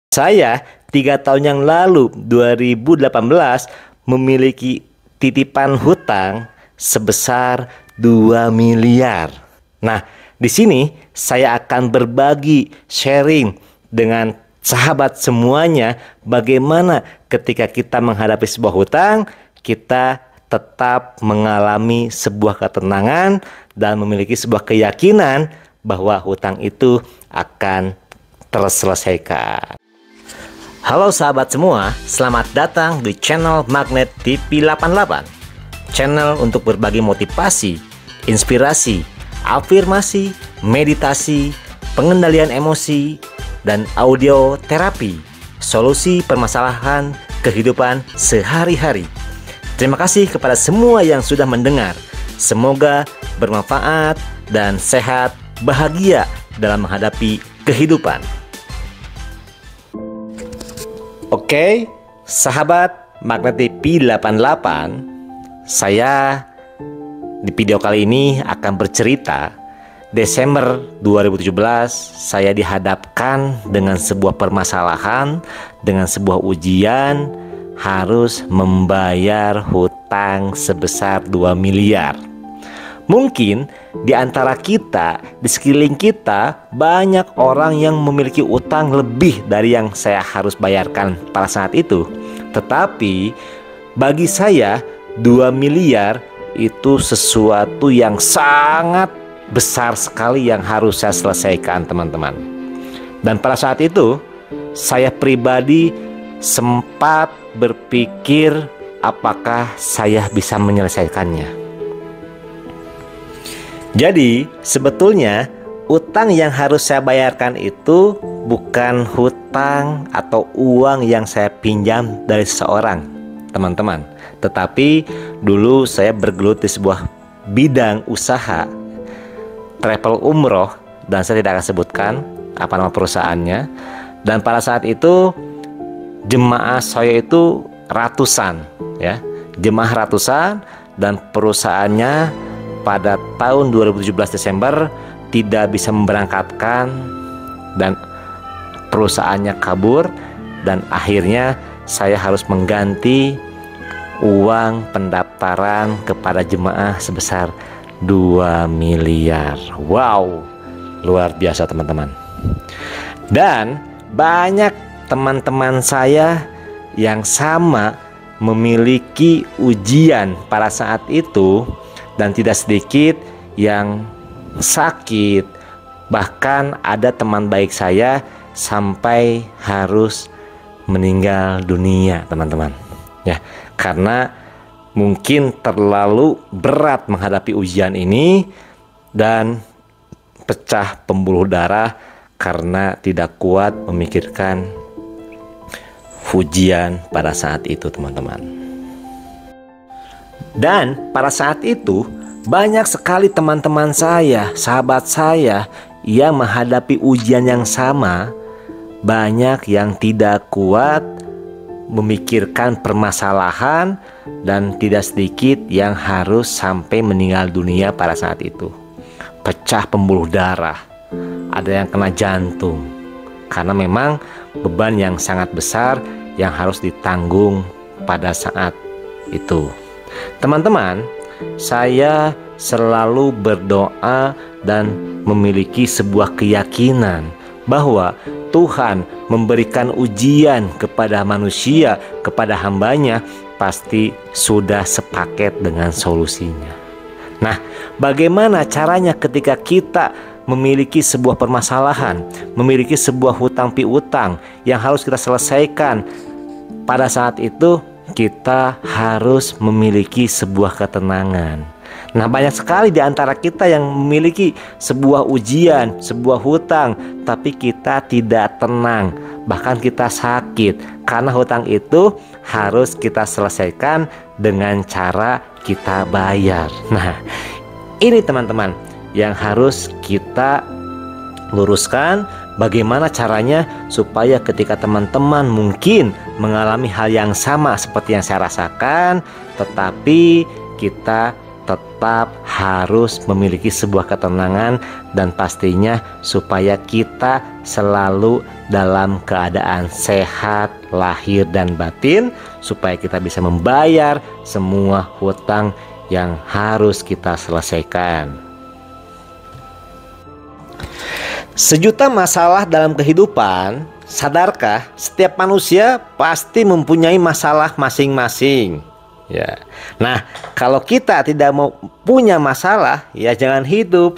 Saya 3 tahun yang lalu, 2018, memiliki titipan hutang sebesar 2 miliar. Nah, di sini saya akan berbagi sharing dengan sahabat semuanya bagaimana ketika kita menghadapi sebuah hutang, kita tetap mengalami sebuah ketenangan dan memiliki sebuah keyakinan bahwa hutang itu akan terselesaikan. Halo sahabat semua, selamat datang di channel Magnet TV 88. Channel untuk berbagi motivasi, inspirasi, afirmasi, meditasi, pengendalian emosi, dan audio terapi, solusi permasalahan kehidupan sehari-hari. Terima kasih kepada semua yang sudah mendengar. Semoga bermanfaat dan sehat, bahagia dalam menghadapi kehidupan. Oke, sahabat Magnet TV 88, saya di video kali ini akan bercerita. Desember 2017 saya dihadapkan dengan sebuah permasalahan, dengan sebuah ujian, harus membayar hutang sebesar 2 miliar. Mungkin di antara kita, di sekeliling kita, banyak orang yang memiliki utang lebih dari yang saya harus bayarkan pada saat itu. Tetapi bagi saya 2 miliar itu sesuatu yang sangat besar sekali yang harus saya selesaikan, teman-teman. Dan pada saat itu saya pribadi sempat berpikir apakah saya bisa menyelesaikannya. Jadi sebetulnya utang yang harus saya bayarkan itu bukan hutang atau uang yang saya pinjam dari seseorang, teman-teman. Tetapi dulu saya bergelut di sebuah bidang usaha travel umroh, dan saya tidak akan sebutkan apa nama perusahaannya. Dan pada saat itu jemaah saya itu ratusan, ya, jemaah ratusan, dan perusahaannya pada tahun 2017 Desember tidak bisa memberangkatkan dan perusahaannya kabur, dan akhirnya saya harus mengganti uang pendaftaran kepada jemaah sebesar 2 miliar. Wow, luar biasa teman-teman. Dan banyak teman-teman saya yang sama memiliki ujian pada saat itu, dan tidak sedikit yang sakit. Bahkan ada teman baik saya sampai harus meninggal dunia, teman-teman. Ya, karena mungkin terlalu berat menghadapi ujian ini dan pecah pembuluh darah karena tidak kuat memikirkan ujian pada saat itu, teman-teman. Dan pada saat itu banyak sekali teman-teman saya, sahabat saya yang menghadapi ujian yang sama. Banyak yang tidak kuat memikirkan permasalahan, dan tidak sedikit yang harus sampai meninggal dunia pada saat itu. Pecah pembuluh darah, ada yang kena jantung, karena memang beban yang sangat besar yang harus ditanggung pada saat itu. Teman-teman, saya selalu berdoa dan memiliki sebuah keyakinan bahwa Tuhan memberikan ujian kepada manusia, kepada hambanya, pasti sudah sepaket dengan solusinya. Nah, bagaimana caranya ketika kita memiliki sebuah permasalahan, memiliki sebuah hutang piutang yang harus kita selesaikan? Pada saat itu kita harus memiliki sebuah ketenangan. Nah, banyak sekali di antara kita yang memiliki sebuah ujian, sebuah hutang, tapi kita tidak tenang, bahkan kita sakit karena hutang itu harus kita selesaikan dengan cara kita bayar. Nah, ini teman-teman yang harus kita luruskan. Bagaimana caranya supaya ketika teman-teman mungkin mengalami hal yang sama seperti yang saya rasakan, tetapi kita tetap harus memiliki sebuah ketenangan, dan pastinya supaya kita selalu dalam keadaan sehat lahir dan batin, supaya kita bisa membayar semua hutang yang harus kita selesaikan. Sejuta masalah dalam kehidupan, sadarkah setiap manusia pasti mempunyai masalah masing-masing? Ya. Nah, kalau kita tidak mau punya masalah, ya jangan hidup.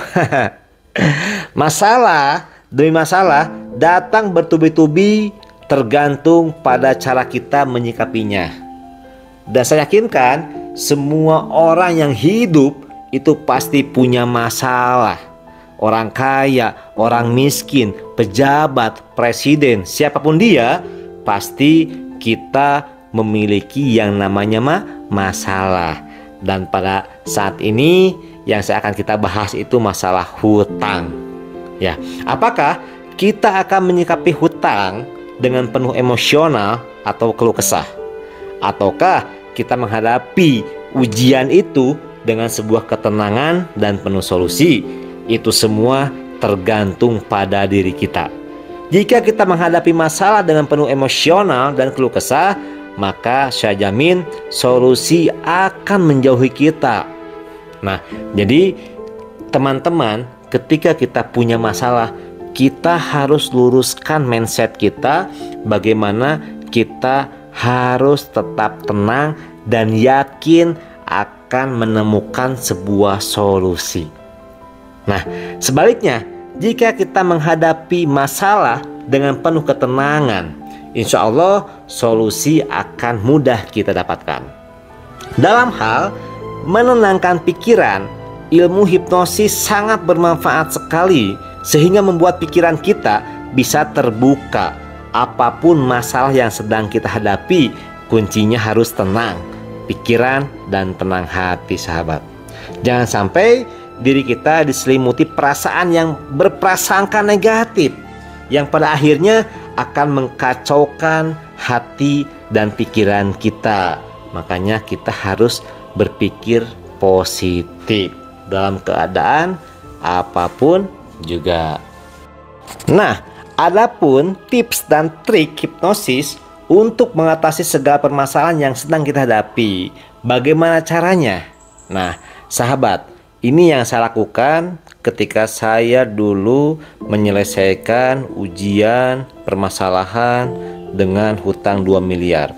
Masalah demi masalah datang bertubi-tubi, tergantung pada cara kita menyikapinya. Dan saya yakinkan semua orang yang hidup itu pasti punya masalah. Orang kaya, orang miskin, pejabat, presiden, siapapun dia, pasti kita memiliki yang namanya masalah. Dan pada saat ini yang saya akan kita bahas itu masalah hutang. Ya, apakah kita akan menyikapi hutang dengan penuh emosional atau keluh kesah? Ataukah kita menghadapi ujian itu dengan sebuah ketenangan dan penuh solusi? Itu semua tergantung pada diri kita. Jika kita menghadapi masalah dengan penuh emosional dan keluh kesah, maka saya jamin solusi akan menjauhi kita. Nah, jadi teman-teman, ketika kita punya masalah, kita harus luruskan mindset kita, bagaimana kita harus tetap tenang dan yakin akan menemukan sebuah solusi. Nah, sebaliknya, jika kita menghadapi masalah dengan penuh ketenangan, insya Allah solusi akan mudah kita dapatkan. Dalam hal menenangkan pikiran, ilmu hipnosis sangat bermanfaat sekali, sehingga membuat pikiran kita bisa terbuka. Apapun masalah yang sedang kita hadapi, kuncinya harus tenang pikiran dan tenang hati, sahabat. Jangan sampai diri kita diselimuti perasaan yang berprasangka negatif, yang pada akhirnya akan mengkacaukan hati dan pikiran kita. Makanya kita harus berpikir positif dalam keadaan apapun juga. Nah, adapun tips dan trik hipnosis untuk mengatasi segala permasalahan yang sedang kita hadapi, bagaimana caranya? Nah, sahabat, ini yang saya lakukan ketika saya dulu menyelesaikan ujian permasalahan dengan hutang 2 miliar.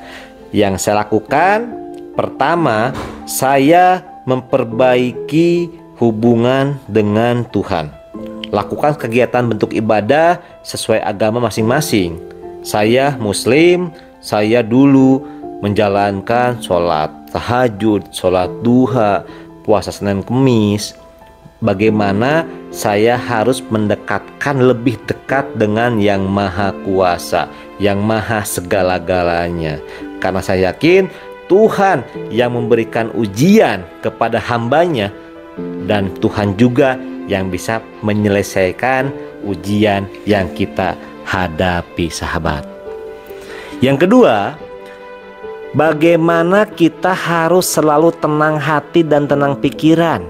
Yang saya lakukan, pertama, saya memperbaiki hubungan dengan Tuhan. Lakukan kegiatan bentuk ibadah sesuai agama masing-masing. Saya Muslim, saya dulu menjalankan sholat tahajud, sholat duha, puasa Senin Kemis. Bagaimana saya harus mendekatkan lebih dekat dengan Yang Maha Kuasa, Yang Maha segala-galanya. Karena saya yakin Tuhan yang memberikan ujian kepada hambanya, dan Tuhan juga yang bisa menyelesaikan ujian yang kita hadapi, sahabat. Yang kedua, bagaimana kita harus selalu tenang hati dan tenang pikiran.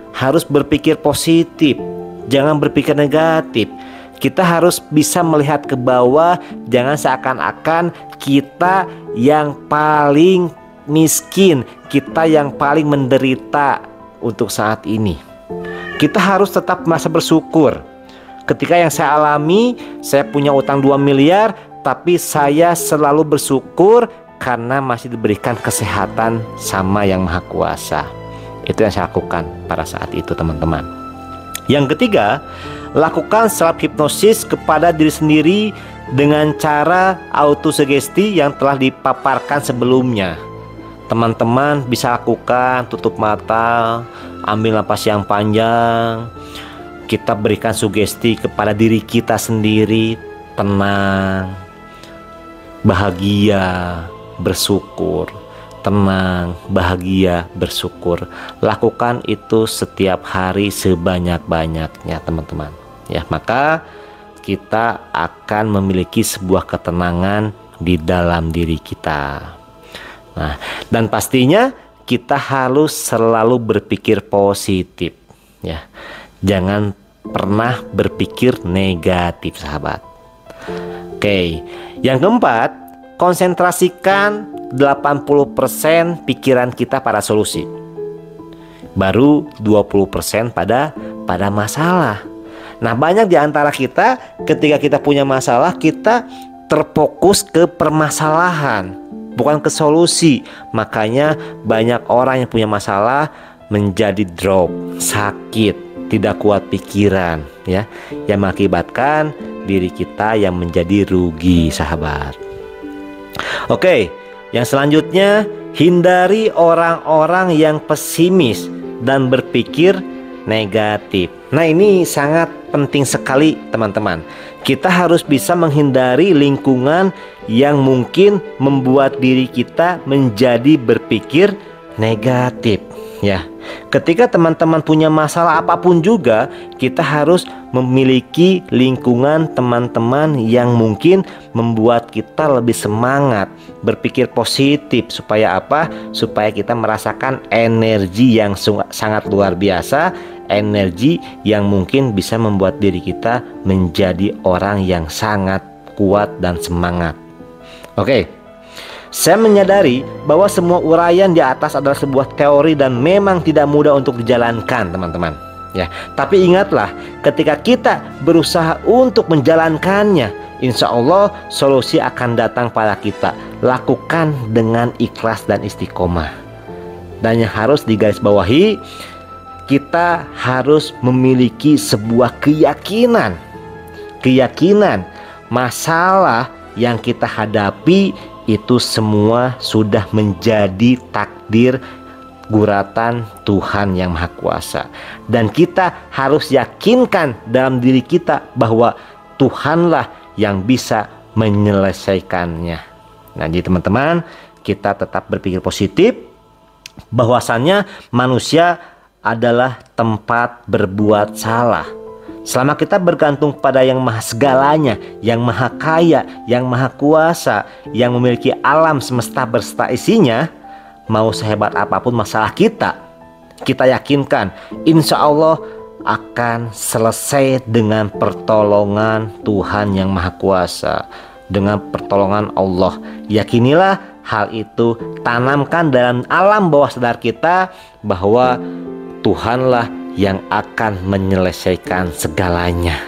Harus berpikir positif, jangan berpikir negatif. Kita harus bisa melihat ke bawah, jangan seakan-akan kita yang paling miskin, kita yang paling menderita untuk saat ini. Kita harus tetap merasa bersyukur. Ketika yang saya alami, saya punya utang 2 miliar, tapi saya selalu bersyukur karena masih diberikan kesehatan sama Yang Maha Kuasa. Itu yang saya lakukan pada saat itu, teman-teman. Yang ketiga, lakukan self hipnosis kepada diri sendiri dengan cara autosugesti yang telah dipaparkan sebelumnya. Teman-teman bisa lakukan, tutup mata, ambil napas yang panjang. Kita berikan sugesti kepada diri kita sendiri, tenang, bahagia, bersyukur, tenang, bahagia, bersyukur. Lakukan itu setiap hari sebanyak-banyaknya, teman-teman. Ya, maka kita akan memiliki sebuah ketenangan di dalam diri kita. Nah, dan pastinya kita harus selalu berpikir positif, ya. Jangan pernah berpikir negatif, sahabat. Oke, yang keempat, konsentrasikan 80% pikiran kita pada solusi, baru 20% pada masalah. Nah, banyak di antara kita ketika kita punya masalah, kita terfokus ke permasalahan, bukan ke solusi. Makanya banyak orang yang punya masalah menjadi drop, sakit, tidak kuat pikiran, ya, yang mengakibatkan diri kita yang menjadi rugi, sahabat. Oke, yang selanjutnya, hindari orang-orang yang pesimis dan berpikir negatif. Nah, ini sangat penting sekali, teman-teman. Kita harus bisa menghindari lingkungan yang mungkin membuat diri kita menjadi berpikir negatif, ya. Ketika teman-teman punya masalah apapun juga, kita harus memiliki lingkungan teman-teman yang mungkin membuat kita lebih semangat, berpikir positif. Supaya apa? Supaya kita merasakan energi yang sangat luar biasa, energi yang mungkin bisa membuat diri kita menjadi orang yang sangat kuat dan semangat. Oke, saya menyadari bahwa semua uraian di atas adalah sebuah teori dan memang tidak mudah untuk dijalankan, teman-teman, ya. Tapi ingatlah, ketika kita berusaha untuk menjalankannya, insya Allah solusi akan datang pada kita. Lakukan dengan ikhlas dan istiqomah. Dan yang harus digarisbawahi, kita harus memiliki sebuah keyakinan masalah yang kita hadapi itu semua sudah menjadi takdir guratan Tuhan yang Maha Kuasa. Dan kita harus yakinkan dalam diri kita bahwa Tuhanlah yang bisa menyelesaikannya. Nah, jadi teman-teman, kita tetap berpikir positif, bahwasannya manusia adalah tempat berbuat salah. Selama kita bergantung pada yang maha segalanya, yang maha kaya, yang maha kuasa, yang memiliki alam semesta berserta isinya, mau sehebat apapun masalah kita, kita yakinkan insya Allah akan selesai dengan pertolongan Tuhan yang Maha Kuasa, dengan pertolongan Allah. Yakinilah hal itu, tanamkan dalam alam bawah sadar kita bahwa Tuhanlah yang akan menyelesaikan segalanya.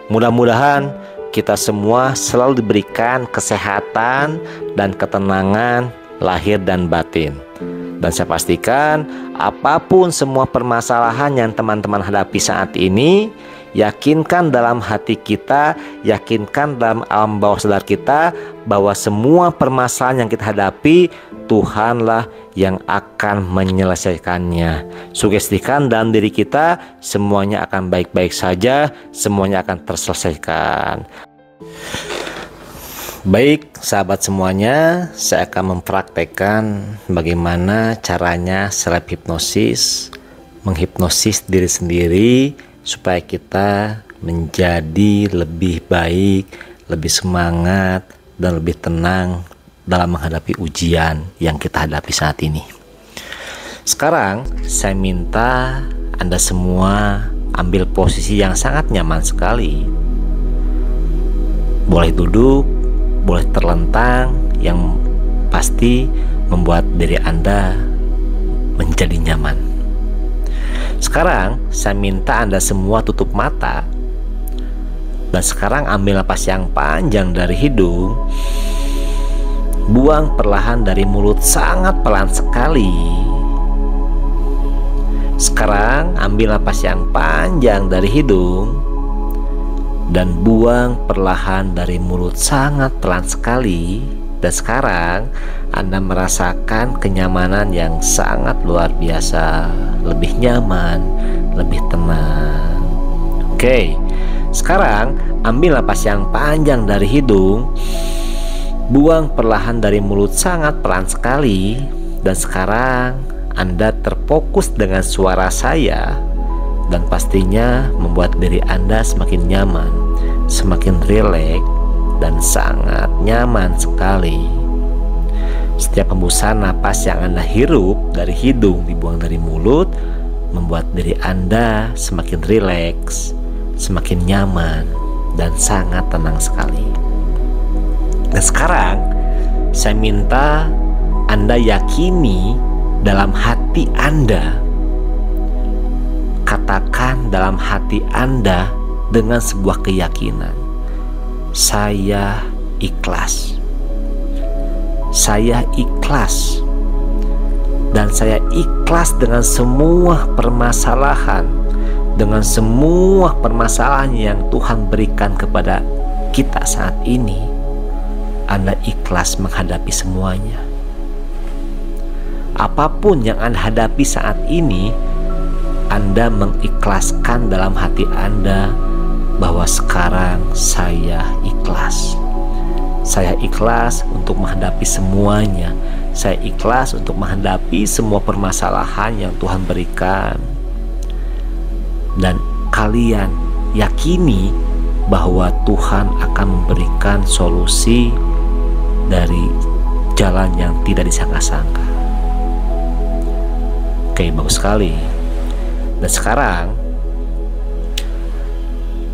Mudah-mudahan kita semua selalu diberikan kesehatan dan ketenangan lahir dan batin. Dan saya pastikan apapun semua permasalahan yang teman-teman hadapi saat ini, yakinkan dalam hati kita, yakinkan dalam alam bawah sadar kita bahwa semua permasalahan yang kita hadapi, Tuhanlah yang akan menyelesaikannya. Sugestikan dalam diri kita, semuanya akan baik-baik saja, semuanya akan terselesaikan. Baik sahabat semuanya, saya akan mempraktekkan bagaimana caranya self hipnosis, menghipnosis diri sendiri supaya kita menjadi lebih baik, lebih semangat, dan lebih tenang dalam menghadapi ujian yang kita hadapi saat ini. Sekarang saya minta Anda semua ambil posisi yang sangat nyaman sekali. Boleh duduk, boleh terlentang, yang pasti membuat diri Anda menjadi nyaman. Sekarang saya minta Anda semua tutup mata. Dan sekarang ambil napas yang panjang dari hidung, buang perlahan dari mulut sangat pelan sekali. Sekarang ambil napas yang panjang dari hidung dan buang perlahan dari mulut sangat pelan sekali. Dan sekarang Anda merasakan kenyamanan yang sangat luar biasa, lebih nyaman, lebih tenang. Oke, sekarang ambil napas yang panjang dari hidung, buang perlahan dari mulut sangat pelan sekali. Dan sekarang Anda terfokus dengan suara saya, dan pastinya membuat diri Anda semakin nyaman, semakin rileks, dan sangat nyaman sekali. Setiap hembusan napas yang Anda hirup dari hidung dibuang dari mulut membuat diri Anda semakin rileks, semakin nyaman, dan sangat tenang sekali. Dan sekarang saya minta Anda yakini dalam hati Anda, katakan dalam hati Anda dengan sebuah keyakinan, saya ikhlas. Saya ikhlas. Dan saya ikhlas dengan semua permasalahan, dengan semua permasalahan yang Tuhan berikan kepada kita saat ini. Anda ikhlas menghadapi semuanya. Apapun yang Anda hadapi saat ini, Anda mengikhlaskan dalam hati Anda bahwa sekarang saya ikhlas. Saya ikhlas untuk menghadapi semuanya. Saya ikhlas untuk menghadapi semua permasalahan yang Tuhan berikan. Dan kalian yakini bahwa Tuhan akan memberikan solusi dari jalan yang tidak disangka-sangka. Oke, bagus sekali. Dan sekarang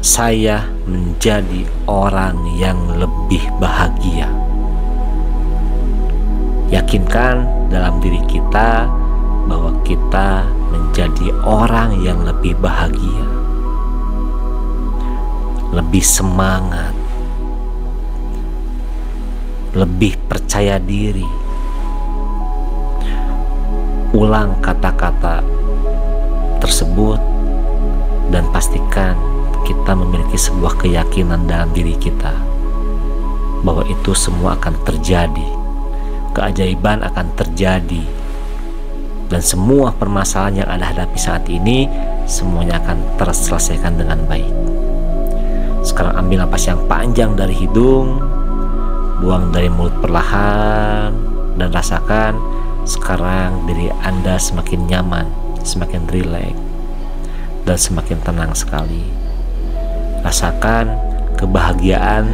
saya menjadi orang yang lebih bahagia. Yakinkan dalam diri kita bahwa kita menjadi orang yang lebih bahagia, lebih semangat, lebih percaya diri. Ulang kata-kata tersebut dan pastikan kita memiliki sebuah keyakinan dalam diri kita bahwa itu semua akan terjadi. Keajaiban akan terjadi, dan semua permasalahan yang Anda hadapi saat ini semuanya akan terselesaikan dengan baik. Sekarang ambil napas yang panjang dari hidung, buang dari mulut perlahan, dan rasakan sekarang diri Anda semakin nyaman, semakin rileks, dan semakin tenang sekali. Rasakan kebahagiaan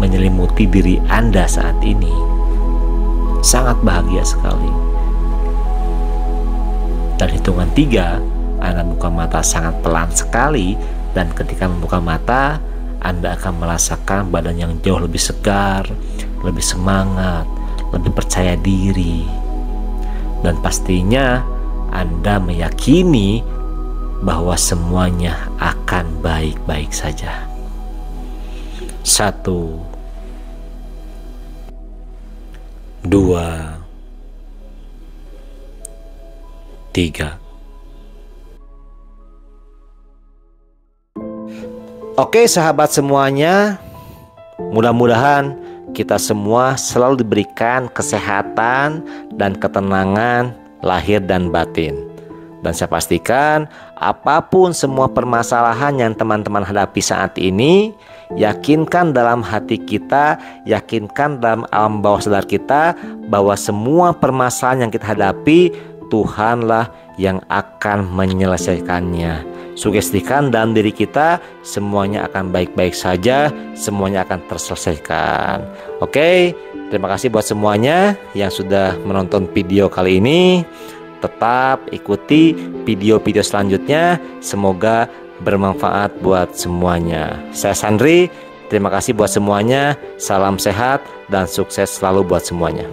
menyelimuti diri Anda saat ini. Sangat bahagia sekali. Dan hitungan 3, Anda buka mata sangat pelan sekali. Dan ketika membuka mata, Anda akan merasakan badan yang jauh lebih segar, lebih semangat, lebih percaya diri. Dan pastinya Anda meyakini bahwa semuanya akan baik-baik saja. 1, 2, 3. Oke sahabat semuanya, mudah-mudahan kita semua selalu diberikan kesehatan dan ketenangan lahir dan batin. Dan saya pastikan apapun semua permasalahan yang teman-teman hadapi saat ini, yakinkan dalam hati kita, yakinkan dalam alam bawah sadar kita bahwa semua permasalahan yang kita hadapi, Tuhanlah yang akan menyelesaikannya. Sugestikan dalam diri kita, semuanya akan baik-baik saja, semuanya akan terselesaikan. Oke, terima kasih buat semuanya yang sudah menonton video kali ini. Tetap ikuti video-video selanjutnya. Semoga bermanfaat buat semuanya. Saya Sandri, terima kasih buat semuanya. Salam sehat dan sukses selalu buat semuanya.